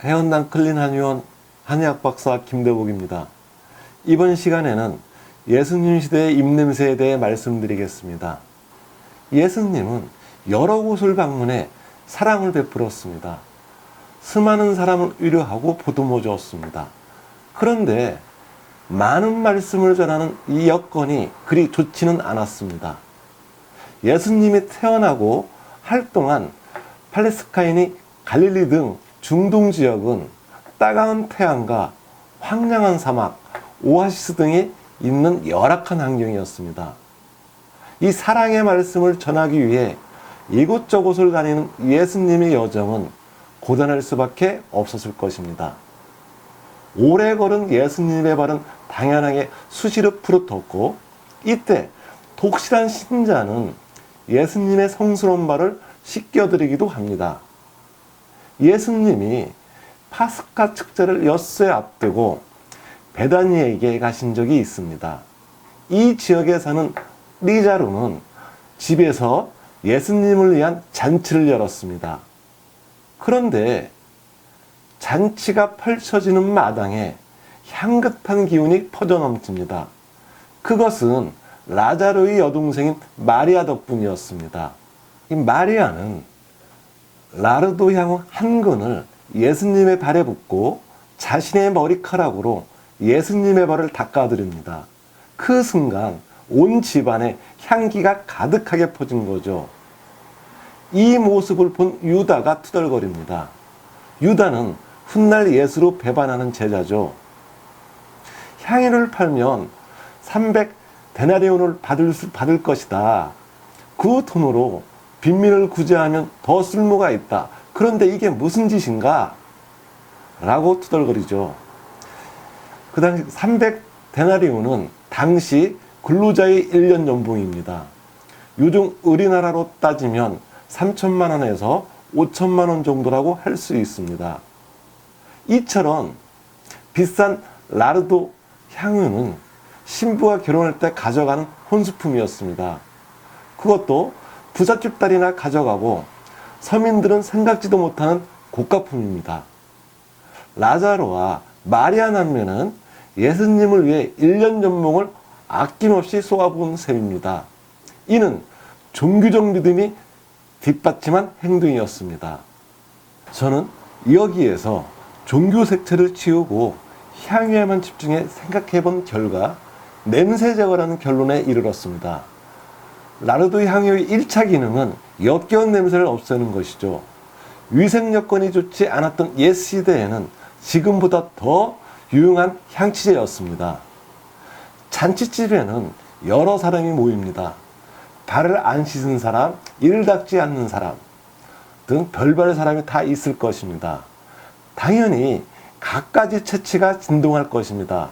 해원당 클린 한의원 한의학 박사 김대복입니다. 이번 시간에는 예수님 시대의 입냄새에 대해 말씀드리겠습니다. 예수님은 여러 곳을 방문해 사랑을 베풀었습니다. 수많은 사람을 위로하고 보듬어 주었습니다. 그런데 많은 말씀을 전하는 이 여건이 그리 좋지는 않았습니다. 예수님이 태어나고 활동한 팔레스타인이 갈릴리 등 중동 지역은 따가운 태양과 황량한 사막, 오아시스 등이 있는 열악한 환경이었습니다. 이 사랑의 말씀을 전하기 위해 이곳저곳을 다니는 예수님의 여정은 고단할 수밖에 없었을 것입니다. 오래 걸은 예수님의 발은 당연하게 수시로 부르텄고, 이때 독실한 신자는 예수님의 성스러운 발을 씻겨드리기도 합니다. 예수님이 파스카 축제를 엿새 앞두고 베다니에게 가신 적이 있습니다. 이 지역에 사는 리자루는 집에서 예수님을 위한 잔치를 열었습니다. 그런데 잔치가 펼쳐지는 마당에 향긋한 기운이 퍼져넘칩니다. 그것은 라자로의 여동생인 마리아 덕분이었습니다. 이 마리아는 나르도 향 한 근을 예수님의 발에 붓고 자신의 머리카락으로 예수님의 발을 닦아드립니다. 그 순간 온 집안에 향기가 가득하게 퍼진 거죠. 이 모습을 본 유다가 투덜거립니다. 유다는 훗날 예수로 배반하는 제자죠. 향유를 팔면 300데나리온을 받을 것이다. 그 돈으로 빈민을 구제하면 더 쓸모가 있다. 그런데 이게 무슨 짓인가? 라고 투덜거리죠. 그 당시 300데나리온은 당시 근로자의 1년 연봉입니다. 요즘 우리나라로 따지면 3천만 원에서 5천만 원 정도라고 할 수 있습니다. 이처럼 비싼 나르도 향유는 신부가 결혼할 때 가져가는 혼수품이었습니다. 그것도 부잣집 딸이나 가져가고 서민들은 생각지도 못하는 고가품입니다. 라자로와 마리아 남매는 예수님을 위해 1년 연봉을 아낌없이 쏘아부은 셈입니다. 이는 종교적 믿음이 뒷받침한 행동이었습니다. 저는 여기에서 종교 색채를 치우고 향유에만 집중해 생각해 본 결과 냄새 제거라는 결론에 이르렀습니다. 나르도 향유의 1차 기능은 역겨운 냄새를 없애는 것이죠. 위생 여건이 좋지 않았던 옛 시대에는 지금보다 더 유용한 향치제였습니다. 잔치집에는 여러 사람이 모입니다. 발을 안 씻은 사람, 이를 닦지 않는 사람 등 별별 사람이 다 있을 것입니다. 당연히 갖가지 채취가 진동할 것입니다.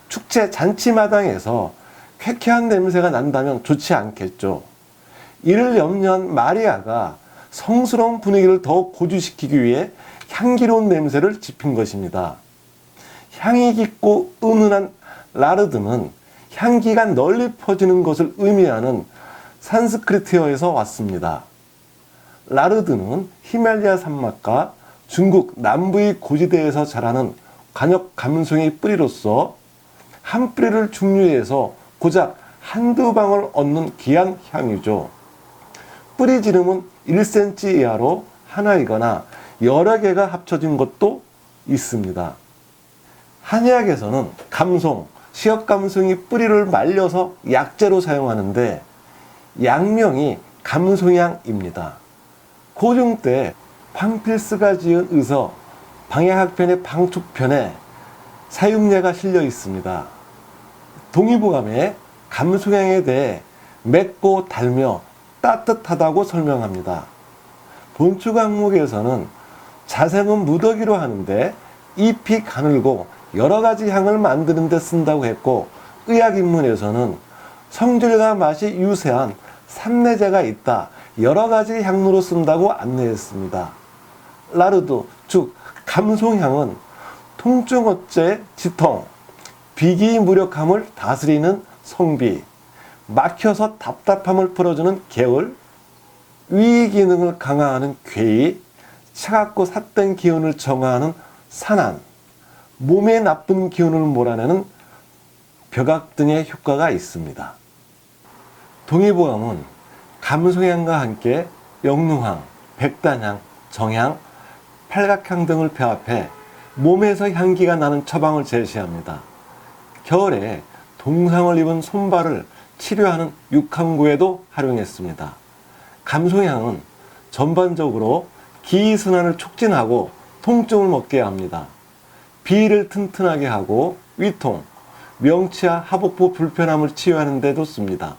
축제 잔치마당에서 쾌쾌한 냄새가 난다면 좋지 않겠죠. 이를 염려한 마리아가 성스러운 분위기를 더욱 고조시키기 위해 향기로운 냄새를 입힌 것입니다. 향이 깊고 은은한 나르드는 향기가 널리 퍼지는 것을 의미하는 산스크리트어에서 왔습니다. 나르드는 히말라야 산맥과 중국 남부의 고지대에서 자라는 관역 감송의 뿌리로서 한 뿌리를 중류해서 고작 한두 방울 얻는 귀한 향유죠. 뿌리 지름은 1cm 이하로 하나이거나 여러 개가 합쳐진 것도 있습니다. 한의학에서는 감송, 시역감송이 뿌리를 말려서 약재로 사용하는데 약명이 감송향입니다. 고종 때 팡필스가 지은 의서 방해학편의 방촉편에 사육례가 실려 있습니다. 동의보감에 감송향에 대해 맵고 달며 따뜻하다고 설명합니다. 본초 강목에서는 자생은 무더기로 하는데 잎이 가늘고 여러 가지 향을 만드는 데 쓴다고 했고, 의학입문에서는 성질과 맛이 유세한 산내제가 있다, 여러 가지 향로로 쓴다고 안내했습니다. 나르도, 즉 감송향은 통증 어째 지통, 비기 무력함을 다스리는 성비, 막혀서 답답함을 풀어주는 개울, 위 기능을 강화하는 괴이, 차갑고 삿된 기운을 정화하는 산안, 몸에 나쁜 기운을 몰아내는 벽악 등의 효과가 있습니다. 동의보감은 감송향과 함께 영루향, 백단향, 정향, 팔각향 등을 배합해 몸에서 향기가 나는 처방을 제시합니다. 겨울에 동상을 입은 손발을 치료하는 육함구에도 활용했습니다. 감송향은 전반적으로 기이순환을 촉진하고 통증을 먹게 합니다. 비위를 튼튼하게 하고 위통, 명치와 하복부 불편함을 치유하는 데도 씁니다.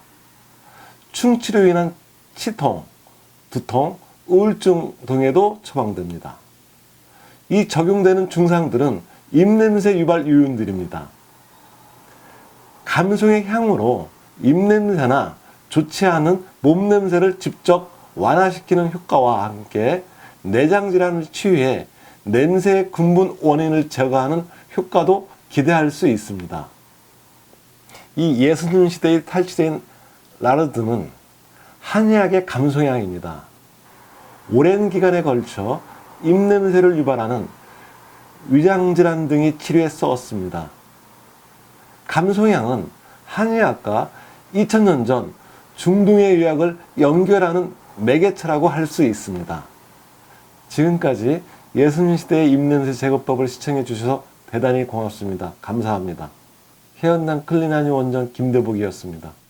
충치로 인한 치통, 두통, 우울증 등에도 처방됩니다. 이 적용되는 증상들은 입냄새 유발 요인들입니다. 감송의 향으로 입냄새나 좋지 않은 몸냄새를 직접 완화시키는 효과와 함께 내장질환을 치유해 냄새의 근본 원인을 제거하는 효과도 기대할 수 있습니다. 이 예수님 시대의 탈취된 라르드는 한의학의 감송향입니다. 오랜 기간에 걸쳐 입냄새를 유발하는 위장질환 등의 치료에 쓰였습니다. 감송향은 한의학과 2000년 전 중동의 의학을 연결하는 매개체라고 할 수 있습니다. 지금까지 예수님 시대의 입냄새 제거법을 시청해 주셔서 대단히 고맙습니다. 감사합니다. 해연단 클린한의 원장 김대복이었습니다.